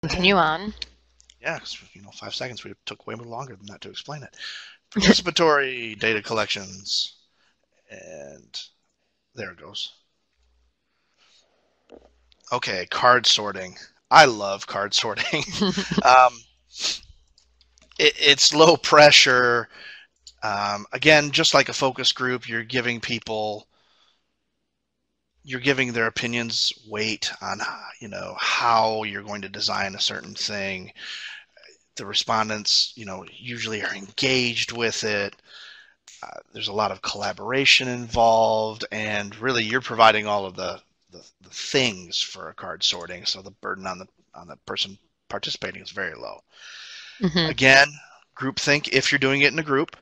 Continue on. Yeah, 'cause, 5 seconds. We took way more longer than that to explain it. Participatory data collections. And there it goes. Okay, card sorting. I love card sorting. um, it's low pressure. Again, just like a focus group, you're giving their opinions weight on how you're going to design a certain thing. The respondents usually are engaged with it. There's a lot of collaboration involved, and really you're providing all of the things for a card sorting, so the burden on the person participating is very low. Again, groupthink. If you're doing it in a group,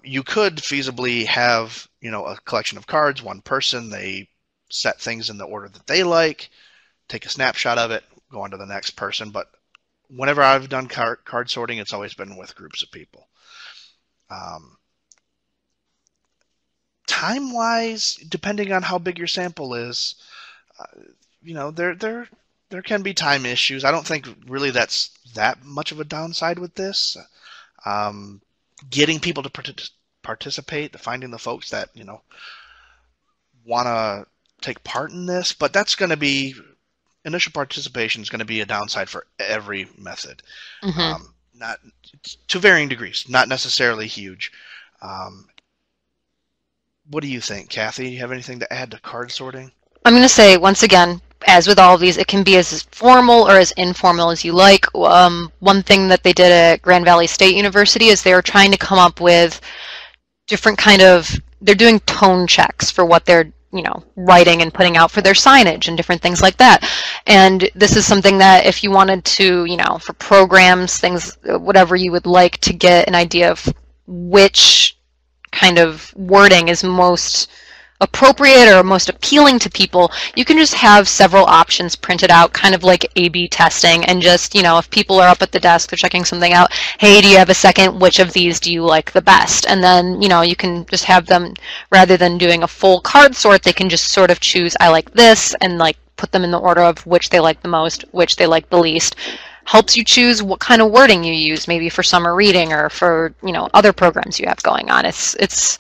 you could feasibly have a collection of cards, one person, they set things in the order that they like, take a snapshot of it, go on to the next person. But whenever I've done card sorting, it's always been with groups of people. Time-wise, depending on how big your sample is, there can be time issues. I don't think really that's that much of a downside with this. Getting people to participate, finding the folks that want to take part in this, but that's going to be initial participation is going to be a downside for every method. Not to varying degrees, not necessarily huge. What do you think, Kathy? You have anything to add to card sorting? I'm going to say, once again, as with all of these, it can be as formal or as informal as you like. One thing that they did at Grand Valley State University is they were trying to come up with different they're doing tone checks for what they're writing and putting out for their signage and different things like that. And this is something that if you wanted to, for programs, things, whatever you would like to get an idea of which kind of wording is most appropriate or most appealing to people, you can just have several options printed out, kind of like A/B testing, and just, if people are up at the desk, they're checking something out, hey, do you have a second? Which of these do you like the best? And then, you can just have them, rather than doing a full card sort, they can just sort of choose, I like this, and put them in the order of which they like the most, which they like the least. Helps you choose what kind of wording you use, maybe for summer reading or for, other programs you have going on. It's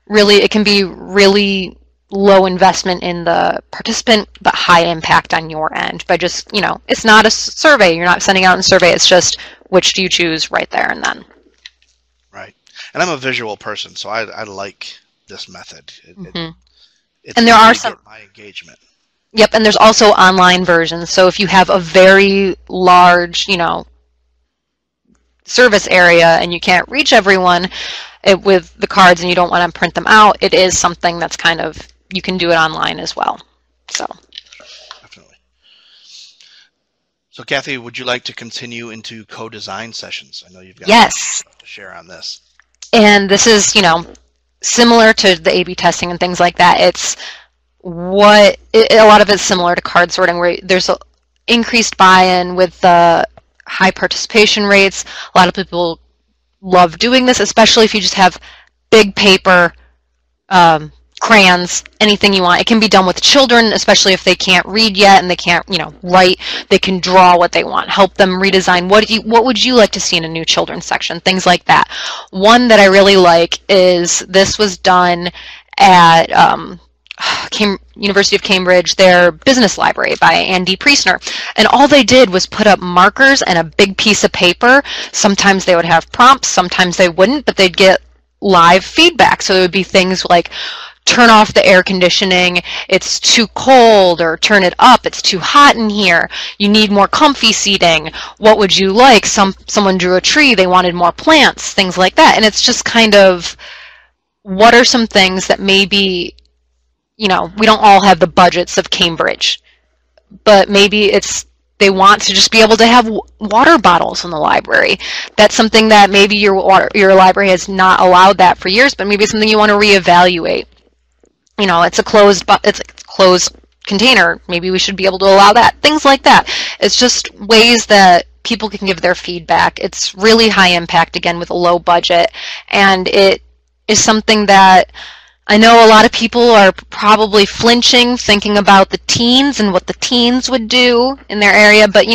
really, it can be really low investment in the participant, but high impact on your end by just, it's not a survey. You're not sending out a survey. It's just which do you choose right there and then. Right. And I'm a visual person, so I like this method. And there are some my engagement. Yep, and there's also online versions. So if you have a very large, service area and you can't reach everyone with the cards and you don't want to print them out, it is something that's you can do it online as well. So definitely. So Kathy, would you like to continue into co-design sessions? I know you've got stuff to share on this. And this is, similar to the A/B testing and things like that. It's a lot of it's similar to card sorting, where there's increased buy-in with the high participation rates. A lot of people love doing this, especially if you just have big paper, crayons, anything you want. It can be done with children, especially if they can't read yet and they can't, write. They can draw what they want. Help them redesign. What would you like to see in a new children's section? Things like that. One that I really like is this was done at University of Cambridge, their business library by Andy Priestner. And all they did was put up markers and a big piece of paper. Sometimes they would have prompts, sometimes they wouldn't, but they'd get live feedback. So it would be things like, turn off the air conditioning, it's too cold, or turn it up, it's too hot in here, you need more comfy seating, what would you like? Someone drew a tree, they wanted more plants, things like that. And it's just kind of, what are some things that maybe, we don't all have the budgets of Cambridge, but maybe they want to just be able to have water bottles in the library. That's something that maybe your library has not allowed that for years, but maybe it's something you want to reevaluate. It's a closed container. Maybe we should be able to allow that. Things like that. It's just ways that people can give their feedback. It's really high impact, again, with a low budget, and it is something that I know a lot of people are probably flinching, thinking about the teens and what the teens would do in their area, but you,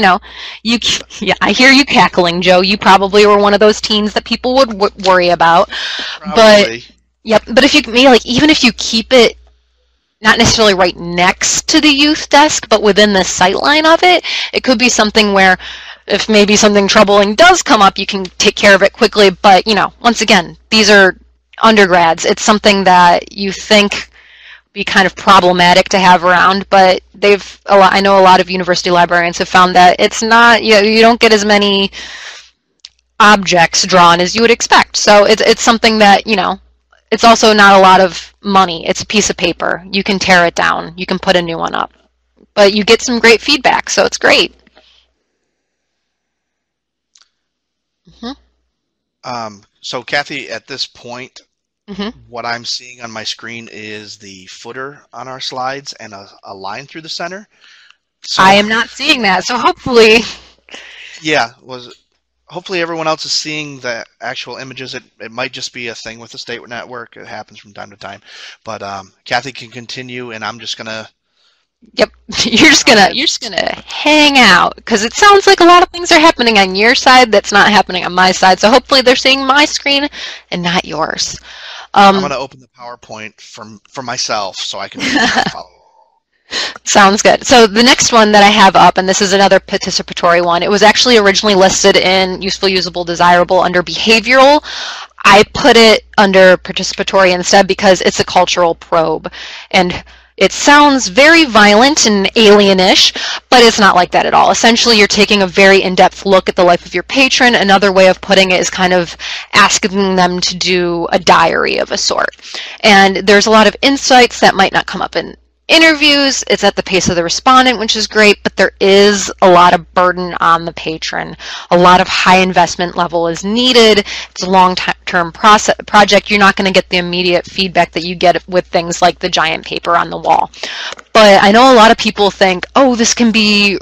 yeah, I hear you cackling, Joe. You probably were one of those teens that people would worry about. But Probably. yep, but if you maybe like even if you keep it not necessarily right next to the youth desk, but within the sight line of it, it could be something where if maybe something troubling does come up, you can take care of it quickly. But once again, these are undergrads. It's something that you think be kind of problematic to have around, but I know a lot of university librarians have found that it's not, you don't get as many objects drawn as you would expect. So it's something that, it's also not a lot of money. It's a piece of paper. You can tear it down. You can put a new one up. But you get some great feedback, so it's great. So Kathy, at this point, Mm-hmm. what I'm seeing on my screen is the footer on our slides and a line through the center. So I am not seeing that, so hopefully. yeah, hopefully everyone else is seeing the actual images. It might just be a thing with the state network. It happens from time to time. But Kathy can continue, and I'm just gonna. Yep, you're just gonna hang out because it sounds like a lot of things are happening on your side that's not happening on my side. So hopefully they're seeing my screen and not yours. I'm gonna open the PowerPoint for myself so I can follow. Sounds good. So the next one that I have up, and this is another participatory one, it was actually originally listed in useful, usable, desirable under behavioral. I put it under participatory instead because it's a cultural probe. And it sounds very violent and alienish, but it's not like that at all. Essentially, you're taking a very in-depth look at the life of your patron. Another way of putting it is kind of asking them to do a diary of a sort. And there's a lot of insights that might not come up in interviews. It's at the pace of the respondent, which is great, but there is a lot of burden on the patron. A lot of high investment level is needed. It's a long-term project. You're not going to get the immediate feedback that you get with things like the giant paper on the wall. But I know a lot of people think, oh, this can be,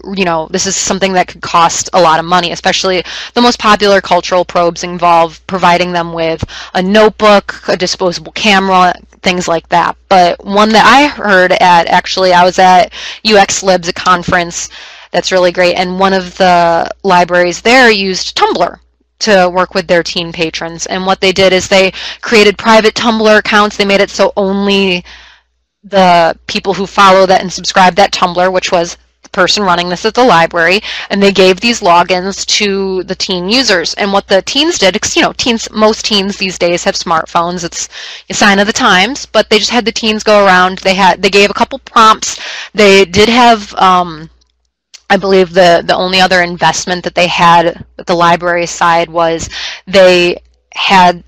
this is something that could cost a lot of money, especially the most popular cultural probes involve providing them with a notebook, a disposable camera, things like that. But one that I heard I was at UX Libs, a conference that's really great, and one of the libraries there used Tumblr to work with their teen patrons. And what they did is they created private Tumblr accounts. They made it so only the people who follow that and subscribe that Tumblr, which was the person running this at the library, and they gave these logins to the teen users. And what the teens did, because most teens these days have smartphones, it's a sign of the times, but they just had the teens go around. They gave a couple prompts. They did have I believe the only other investment that they had at the library side was they had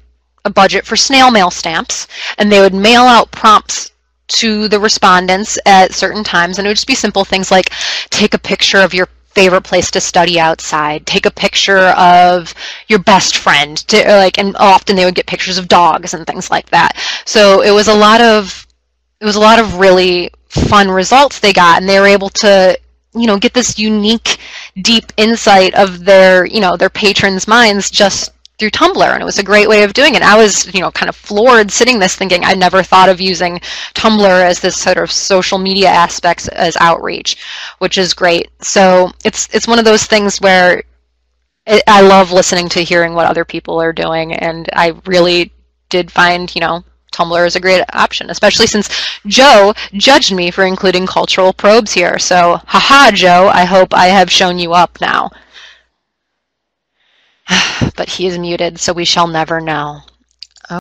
a budget for snail mail stamps, and they would mail out prompts to the respondents at certain times, and it would just be simple things like take a picture of your favorite place to study outside, take a picture of your best friend, and often they would get pictures of dogs and things like that. So it was a lot of really fun results they got, and they were able to get this unique, deep insight of their patrons' minds just through Tumblr, and it was a great way of doing it. I was, kind of floored sitting this thinking I never thought of using Tumblr as this sort of social media aspects as outreach, which is great. So it's one of those things where I love listening to hearing what other people are doing, and I really did find, Tumblr is a great option, especially since Joe judged me for including cultural probes here. So, haha, Joe, I hope I have shown you up now. But he is muted, so we shall never know.